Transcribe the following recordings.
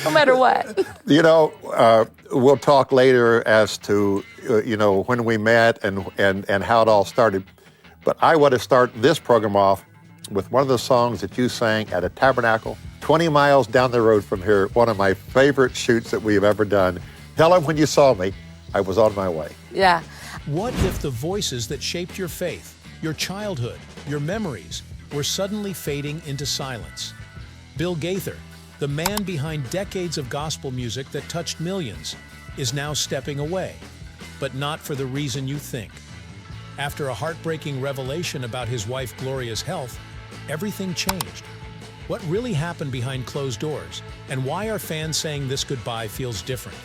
no matter what. We'll talk later as to, when we met and how it all started. But I want to start this program off with one of the songs that you sang at a tabernacle 20 miles down the road from here, one of my favorite shoots that we've ever done. Tell them when you saw me, I was on my way. Yeah. What if the voices that shaped your faith, your childhood, your memories, were suddenly fading into silence? Bill Gaither, the man behind decades of gospel music that touched millions, is now stepping away, but not for the reason you think. After a heartbreaking revelation about his wife Gloria's health, everything changed. What really happened behind closed doors, and why are fans saying this goodbye feels different?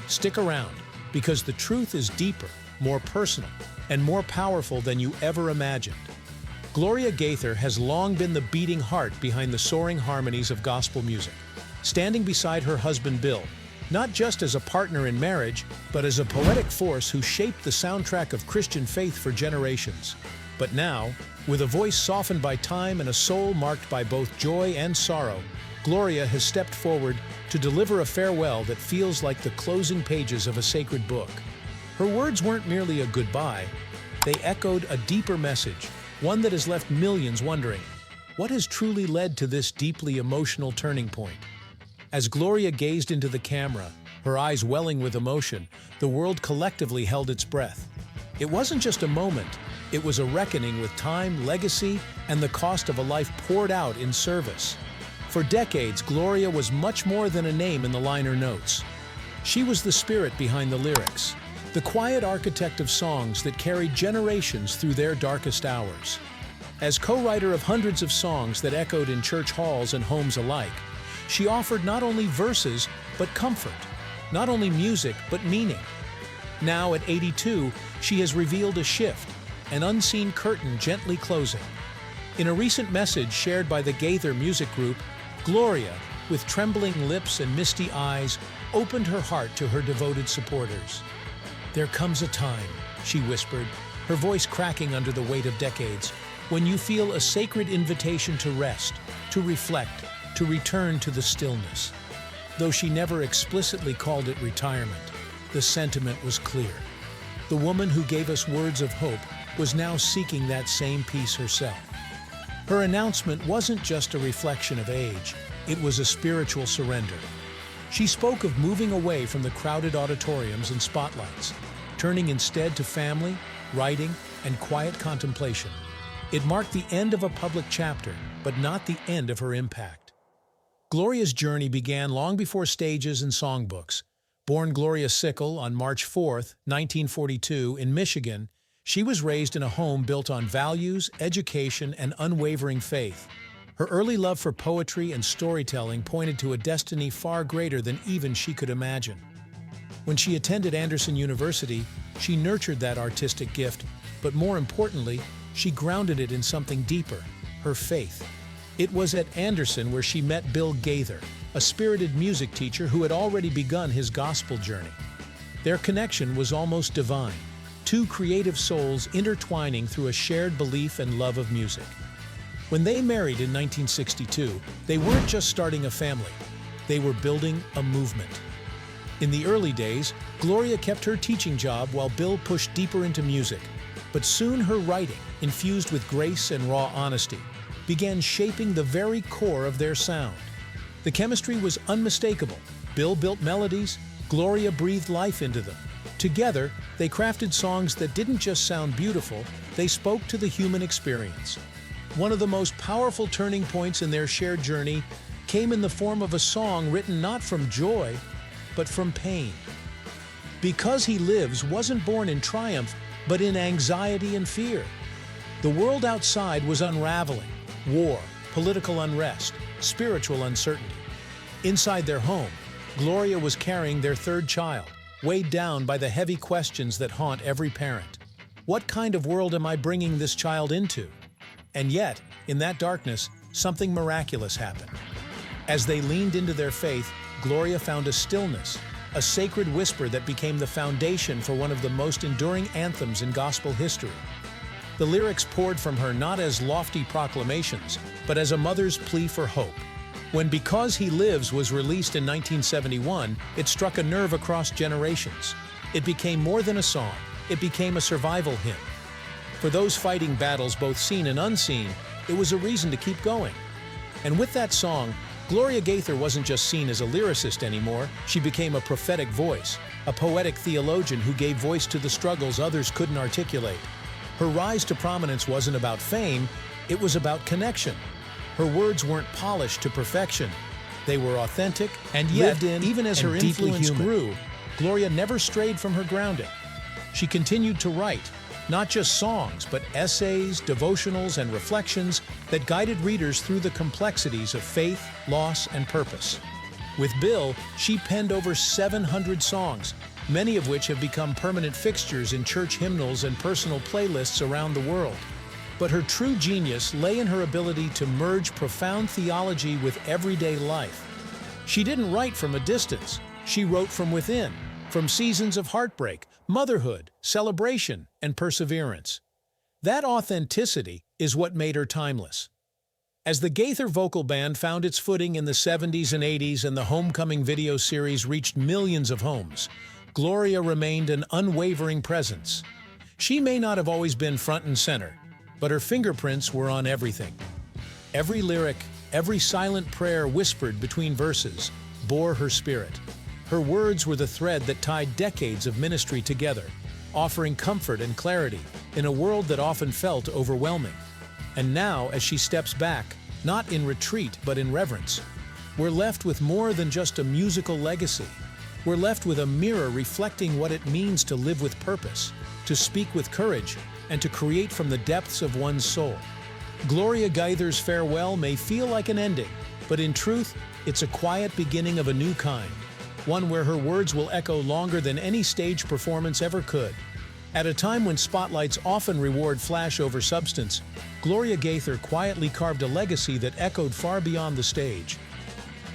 Stick around, because the truth is deeper, more personal, and more powerful than you ever imagined. Gloria Gaither has long been the beating heart behind the soaring harmonies of gospel music, standing beside her husband Bill, not just as a partner in marriage, but as a poetic force who shaped the soundtrack of Christian faith for generations. But now, with a voice softened by time and a soul marked by both joy and sorrow, Gloria has stepped forward to deliver a farewell that feels like the closing pages of a sacred book. Her words weren't merely a goodbye, they echoed a deeper message, one that has left millions wondering, what has truly led to this deeply emotional turning point? As Gloria gazed into the camera, her eyes welling with emotion, the world collectively held its breath. It wasn't just a moment, it was a reckoning with time, legacy, and the cost of a life poured out in service. For decades, Gloria was much more than a name in the liner notes. She was the spirit behind the lyrics, the quiet architect of songs that carried generations through their darkest hours. As co-writer of hundreds of songs that echoed in church halls and homes alike, she offered not only verses, but comfort, not only music, but meaning. Now at 82, she has revealed a shift, an unseen curtain gently closing. In a recent message shared by the Gaither Music Group, Gloria, with trembling lips and misty eyes, opened her heart to her devoted supporters. "There comes a time," she whispered, her voice cracking under the weight of decades, "when you feel a sacred invitation to rest, to reflect, to return to the stillness." Though she never explicitly called it retirement, the sentiment was clear. The woman who gave us words of hope was now seeking that same peace herself. Her announcement wasn't just a reflection of age, it was a spiritual surrender. She spoke of moving away from the crowded auditoriums and spotlights, turning instead to family, writing, and quiet contemplation. It marked the end of a public chapter, but not the end of her impact. Gloria's journey began long before stages and songbooks. Born Gloria Sickle on March 4, 1942, in Michigan, she was raised in a home built on values, education, and unwavering faith. Her early love for poetry and storytelling pointed to a destiny far greater than even she could imagine. When she attended Anderson University, she nurtured that artistic gift, but more importantly, she grounded it in something deeper, her faith. It was at Anderson where she met Bill Gaither, a spirited music teacher who had already begun his gospel journey. Their connection was almost divine, two creative souls intertwining through a shared belief and love of music. When they married in 1962, they weren't just starting a family, they were building a movement. In the early days, Gloria kept her teaching job while Bill pushed deeper into music, but soon her writing, infused with grace and raw honesty, began shaping the very core of their sound. The chemistry was unmistakable. Bill built melodies, Gloria breathed life into them. Together, they crafted songs that didn't just sound beautiful, they spoke to the human experience. One of the most powerful turning points in their shared journey came in the form of a song written not from joy, but from pain. Because He Lives wasn't born in triumph, but in anxiety and fear. The world outside was unraveling: war, political unrest, spiritual uncertainty. Inside their home, Gloria was carrying their third child, weighed down by the heavy questions that haunt every parent. What kind of world am I bringing this child into? And yet, in that darkness, something miraculous happened. As they leaned into their faith, Gloria found a stillness, a sacred whisper that became the foundation for one of the most enduring anthems in gospel history. The lyrics poured from her not as lofty proclamations, but as a mother's plea for hope. When Because He Lives was released in 1971, it struck a nerve across generations. It became more than a song, it became a survival hymn. For those fighting battles both seen and unseen, it was a reason to keep going. And with that song, Gloria Gaither wasn't just seen as a lyricist anymore, she became a prophetic voice, a poetic theologian who gave voice to the struggles others couldn't articulate. Her rise to prominence wasn't about fame, it was about connection. Her words weren't polished to perfection. They were authentic, and yet, even as her influence grew, Gloria never strayed from her grounding. She continued to write, not just songs, but essays, devotionals, and reflections that guided readers through the complexities of faith, loss, and purpose. With Bill, she penned over 700 songs, many of which have become permanent fixtures in church hymnals and personal playlists around the world. But her true genius lay in her ability to merge profound theology with everyday life. She didn't write from a distance, she wrote from within, from seasons of heartbreak, motherhood, celebration, and perseverance. That authenticity is what made her timeless. As the Gaither vocal band found its footing in the 70s and 80s and the Homecoming video series reached millions of homes, Gloria remained an unwavering presence. She may not have always been front and center, but her fingerprints were on everything. Every lyric, every silent prayer whispered between verses, bore her spirit. Her words were the thread that tied decades of ministry together, offering comfort and clarity in a world that often felt overwhelming. And now, as she steps back, not in retreat but in reverence, we're left with more than just a musical legacy. We're left with a mirror reflecting what it means to live with purpose, to speak with courage, and to create from the depths of one's soul. Gloria Gaither's farewell may feel like an ending, but in truth, it's a quiet beginning of a new kind, one where her words will echo longer than any stage performance ever could. At a time when spotlights often reward flash over substance, Gloria Gaither quietly carved a legacy that echoed far beyond the stage.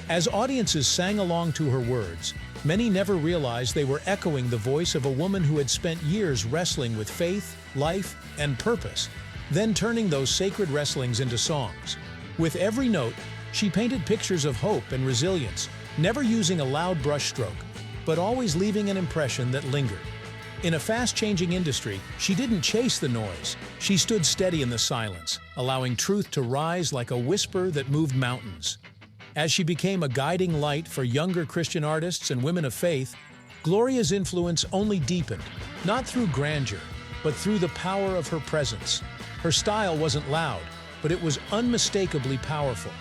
As audiences sang along to her words, many never realized they were echoing the voice of a woman who had spent years wrestling with faith, life, and purpose, then turning those sacred wrestlings into songs. With every note, she painted pictures of hope and resilience, never using a loud brushstroke, but always leaving an impression that lingered. In a fast-changing industry, she didn't chase the noise. She stood steady in the silence, allowing truth to rise like a whisper that moved mountains. As she became a guiding light for younger Christian artists and women of faith, Gloria's influence only deepened, not through grandeur, but through the power of her presence. Her style wasn't loud, but it was unmistakably powerful.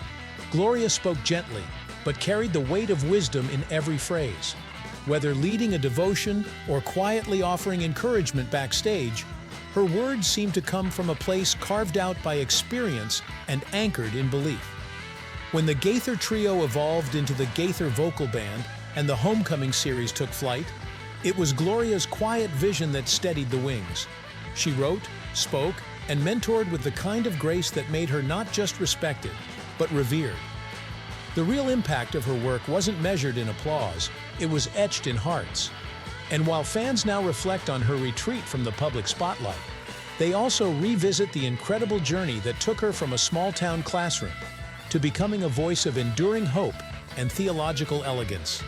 Gloria spoke gently, but carried the weight of wisdom in every phrase. Whether leading a devotion or quietly offering encouragement backstage, her words seemed to come from a place carved out by experience and anchored in belief. When the Gaither trio evolved into the Gaither vocal band and the Homecoming series took flight, it was Gloria's quiet vision that steadied the wings. She wrote, spoke, and mentored with the kind of grace that made her not just respected, but revered. The real impact of her work wasn't measured in applause, it was etched in hearts. And while fans now reflect on her retreat from the public spotlight, they also revisit the incredible journey that took her from a small-town classroom to becoming a voice of enduring hope and theological elegance.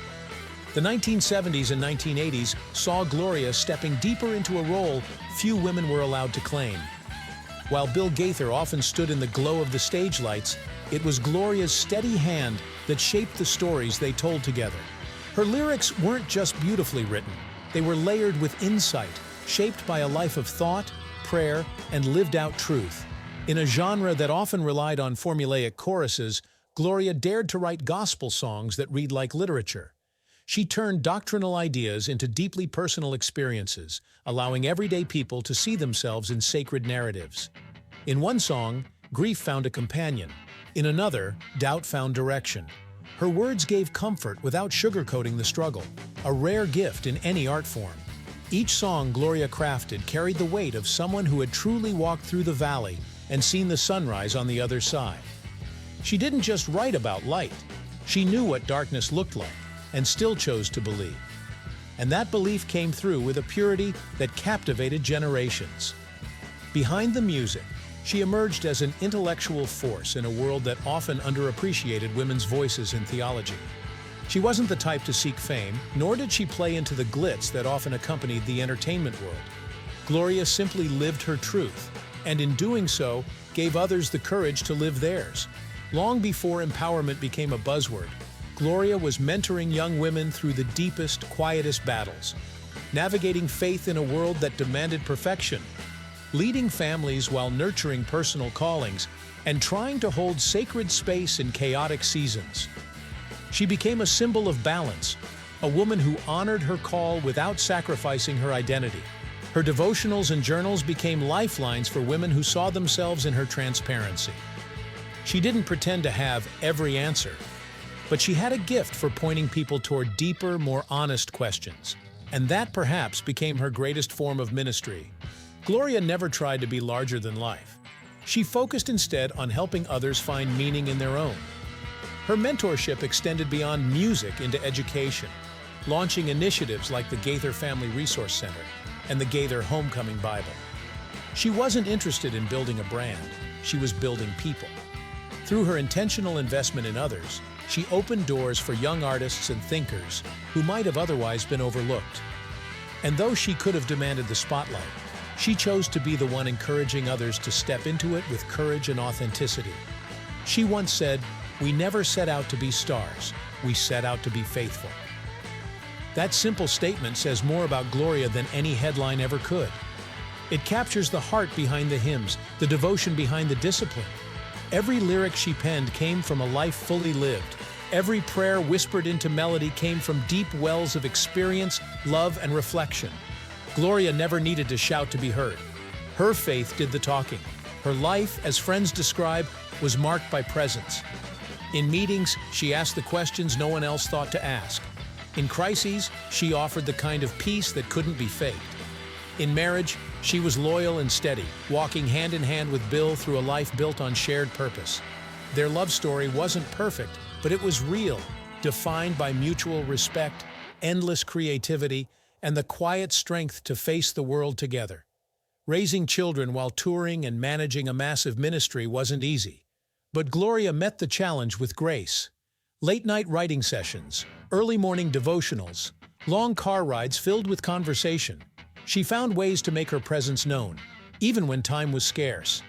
The 1970s and 1980s saw Gloria stepping deeper into a role few women were allowed to claim. While Bill Gaither often stood in the glow of the stage lights, it was Gloria's steady hand that shaped the stories they told together. Her lyrics weren't just beautifully written, they were layered with insight, shaped by a life of thought, prayer, and lived-out truth. In a genre that often relied on formulaic choruses, Gloria dared to write gospel songs that read like literature. She turned doctrinal ideas into deeply personal experiences, allowing everyday people to see themselves in sacred narratives. In one song, grief found a companion. In another, doubt found direction. Her words gave comfort without sugarcoating the struggle, a rare gift in any art form. Each song Gloria crafted carried the weight of someone who had truly walked through the valley and seen the sunrise on the other side. She didn't just write about light. She knew what darkness looked like and still chose to believe. And that belief came through with a purity that captivated generations. Behind the music, She emerged as an intellectual force in a world that often underappreciated women's voices in theology. She wasn't the type to seek fame, nor did she play into the glitz that often accompanied the entertainment world. Gloria simply lived her truth, and in doing so, gave others the courage to live theirs. Long before empowerment became a buzzword, Gloria was mentoring young women through the deepest, quietest battles, navigating faith in a world that demanded perfection, leading families while nurturing personal callings, and trying to hold sacred space in chaotic seasons. She became a symbol of balance, a woman who honored her call without sacrificing her identity. Her devotionals and journals became lifelines for women who saw themselves in her transparency. She didn't pretend to have every answer, but she had a gift for pointing people toward deeper, more honest questions. And that perhaps became her greatest form of ministry. Gloria never tried to be larger than life. She focused instead on helping others find meaning in their own. Her mentorship extended beyond music into education, launching initiatives like the Gaither Family Resource Center and the Gaither Homecoming Bible. She wasn't interested in building a brand, she was building people. Through her intentional investment in others, she opened doors for young artists and thinkers who might have otherwise been overlooked. And though she could have demanded the spotlight, she chose to be the one encouraging others to step into it with courage and authenticity. She once said, "We never set out to be stars, we set out to be faithful." That simple statement says more about Gloria than any headline ever could. It captures the heart behind the hymns, the devotion behind the discipline. Every lyric she penned came from a life fully lived. Every prayer whispered into melody came from deep wells of experience, love, and reflection. Gloria never needed to shout to be heard. Her faith did the talking. Her life, as friends describe, was marked by presence. In meetings, she asked the questions no one else thought to ask. In crises, she offered the kind of peace that couldn't be faked. In marriage, she was loyal and steady, walking hand in hand with Bill through a life built on shared purpose. Their love story wasn't perfect, but it was real, defined by mutual respect, endless creativity, and the quiet strength to face the world together. Raising children while touring and managing a massive ministry wasn't easy, but Gloria met the challenge with grace. Late-night writing sessions, early morning devotionals, long car rides filled with conversation. She found ways to make her presence known, even when time was scarce.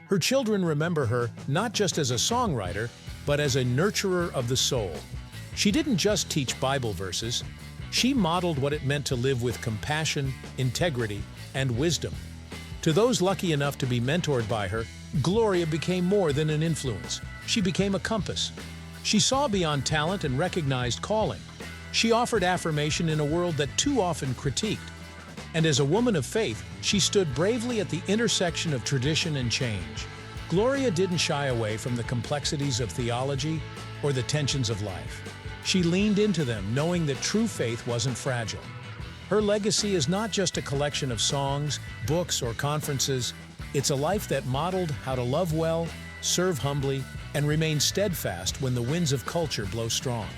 Her children remember her not just as a songwriter, but as a nurturer of the soul. She didn't just teach Bible verses, she modeled what it meant to live with compassion, integrity, and wisdom. To those lucky enough to be mentored by her, Gloria became more than an influence. She became a compass. She saw beyond talent and recognized calling. She offered affirmation in a world that too often critiqued. And as a woman of faith, she stood bravely at the intersection of tradition and change. Gloria didn't shy away from the complexities of theology or the tensions of life. She leaned into them, knowing that true faith wasn't fragile. Her legacy is not just a collection of songs, books, or conferences. It's a life that modeled how to love well, serve humbly, and remain steadfast when the winds of culture blow strong.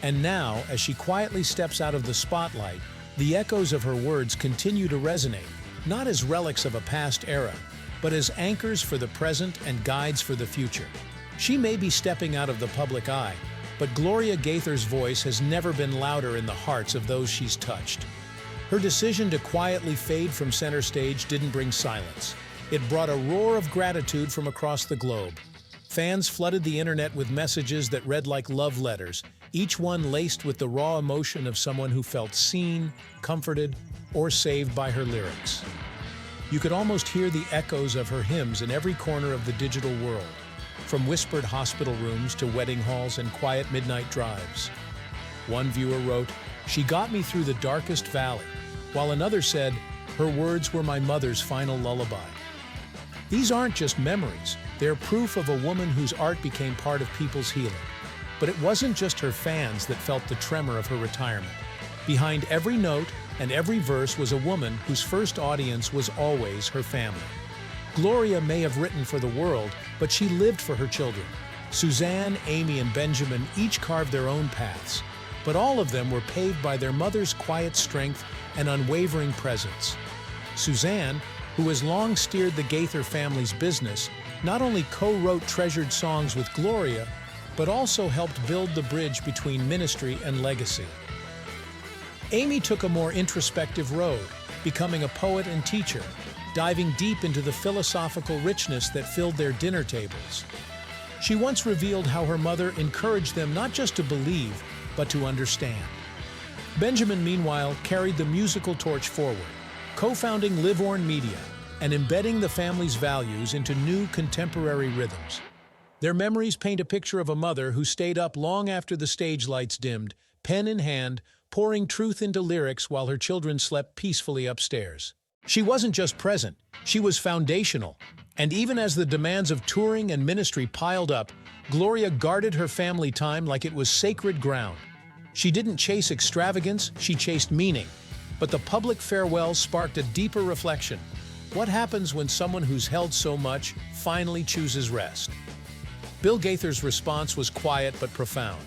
And now, as she quietly steps out of the spotlight, the echoes of her words continue to resonate, not as relics of a past era, but as anchors for the present and guides for the future. She may be stepping out of the public eye, but Gloria Gaither's voice has never been louder in the hearts of those she's touched. Her decision to quietly fade from center stage didn't bring silence. It brought a roar of gratitude from across the globe. Fans flooded the internet with messages that read like love letters, each one laced with the raw emotion of someone who felt seen, comforted, or saved by her lyrics. You could almost hear the echoes of her hymns in every corner of the digital world, from whispered hospital rooms to wedding halls and quiet midnight drives. One viewer wrote, "She got me through the darkest valley," while another said, "Her words were my mother's final lullaby." These aren't just memories, they're proof of a woman whose art became part of people's healing. But it wasn't just her fans that felt the tremor of her retirement. Behind every note and every verse was a woman whose first audience was always her family. Gloria may have written for the world, but she lived for her children. Suzanne, Amy, and Benjamin each carved their own paths, but all of them were paved by their mother's quiet strength and unwavering presence. Suzanne, who has long steered the Gaither family's business, not only co-wrote treasured songs with Gloria, but also helped build the bridge between ministry and legacy. Amy took a more introspective road, becoming a poet and teacher, diving deep into the philosophical richness that filled their dinner tables. She once revealed how her mother encouraged them not just to believe, but to understand. Benjamin, meanwhile, carried the musical torch forward, co-founding Livorn Media and embedding the family's values into new contemporary rhythms. Their memories paint a picture of a mother who stayed up long after the stage lights dimmed, pen in hand, pouring truth into lyrics while her children slept peacefully upstairs. She wasn't just present, she was foundational. And even as the demands of touring and ministry piled up, Gloria guarded her family time like it was sacred ground. She didn't chase extravagance, she chased meaning. But the public farewell sparked a deeper reflection. What happens when someone who's held so much finally chooses rest? Bill Gaither's response was quiet but profound.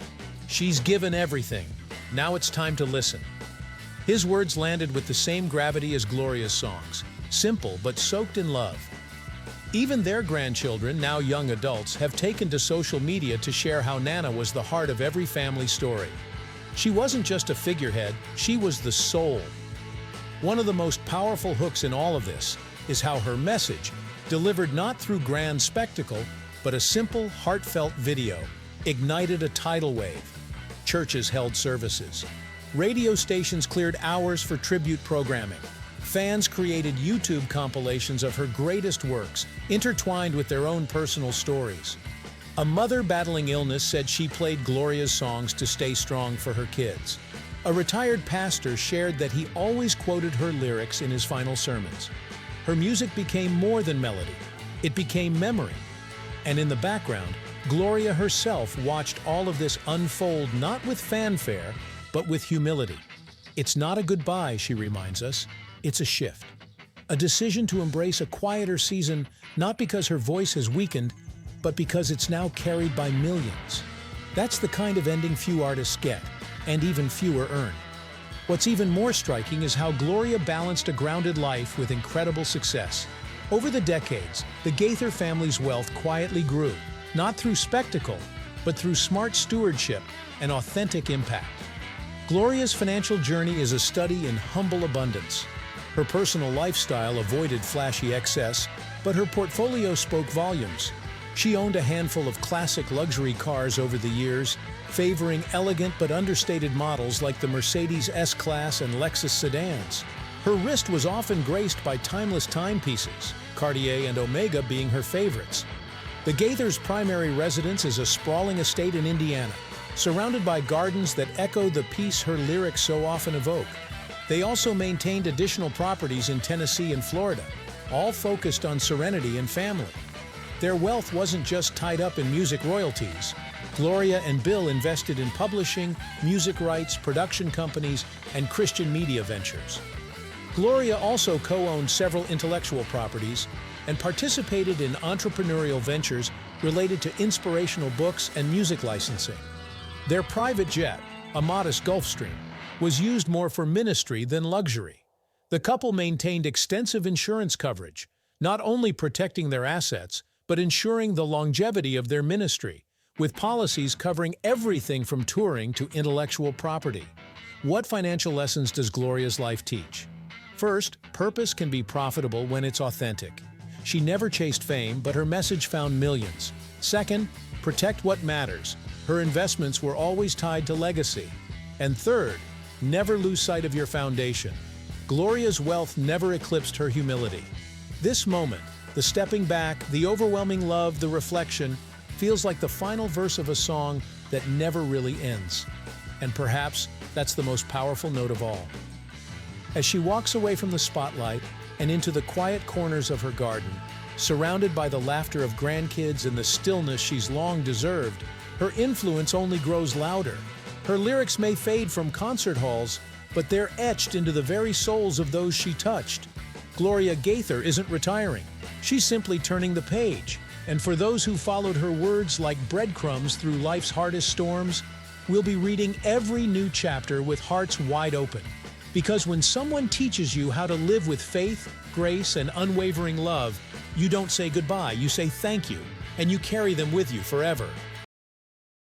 She's given everything. Now it's time to listen. His words landed with the same gravity as Gloria's songs, simple but soaked in love. Even their grandchildren, now young adults, have taken to social media to share how Nana was the heart of every family story. She wasn't just a figurehead, she was the soul. One of the most powerful hooks in all of this is how her message, delivered not through grand spectacle, but a simple, heartfelt video, ignited a tidal wave. Churches held services. Radio stations cleared hours for tribute programming. Fans created YouTube compilations of her greatest works, intertwined with their own personal stories. A mother battling illness said she played Gloria's songs to stay strong for her kids. A retired pastor shared that he always quoted her lyrics in his final sermons. Her music became more than melody. It became memory. And in the background, Gloria herself watched all of this unfold not with fanfare, but with humility. It's not a goodbye, she reminds us. It's a shift. A decision to embrace a quieter season, not because her voice has weakened, but because it's now carried by millions. That's the kind of ending few artists get, and even fewer earn. What's even more striking is how Gloria balanced a grounded life with incredible success. Over the decades, the Gaither family's wealth quietly grew, not through spectacle, but through smart stewardship and authentic impact. Gloria's financial journey is a study in humble abundance. Her personal lifestyle avoided flashy excess, but her portfolio spoke volumes. She owned a handful of classic luxury cars over the years, favoring elegant but understated models like the Mercedes S-Class and Lexus sedans. Her wrist was often graced by timeless timepieces, Cartier and Omega being her favorites. The Gaithers' primary residence is a sprawling estate in Indiana, surrounded by gardens that echo the peace her lyrics so often evoke. They also maintained additional properties in Tennessee and Florida, all focused on serenity and family. Their wealth wasn't just tied up in music royalties. Gloria and Bill invested in publishing, music rights, production companies, and Christian media ventures. Gloria also co-owned several intellectual properties and participated in entrepreneurial ventures related to inspirational books and music licensing. Their private jet, a modest Gulfstream, was used more for ministry than luxury. The couple maintained extensive insurance coverage, not only protecting their assets, but ensuring the longevity of their ministry, with policies covering everything from touring to intellectual property. What financial lessons does Gloria's life teach? First, purpose can be profitable when it's authentic. She never chased fame, but her message found millions. Second, protect what matters. Her investments were always tied to legacy. And third, never lose sight of your foundation. Gloria's wealth never eclipsed her humility. This moment, the stepping back, the overwhelming love, the reflection, feels like the final verse of a song that never really ends. And perhaps that's the most powerful note of all. As she walks away from the spotlight and into the quiet corners of her garden, surrounded by the laughter of grandkids and the stillness she's long deserved, her influence only grows louder. Her lyrics may fade from concert halls, but they're etched into the very souls of those she touched. Gloria Gaither isn't retiring. She's simply turning the page. And for those who followed her words like breadcrumbs through life's hardest storms, we'll be reading every new chapter with hearts wide open. Because when someone teaches you how to live with faith, grace, and unwavering love, you don't say goodbye, you say thank you, and you carry them with you forever.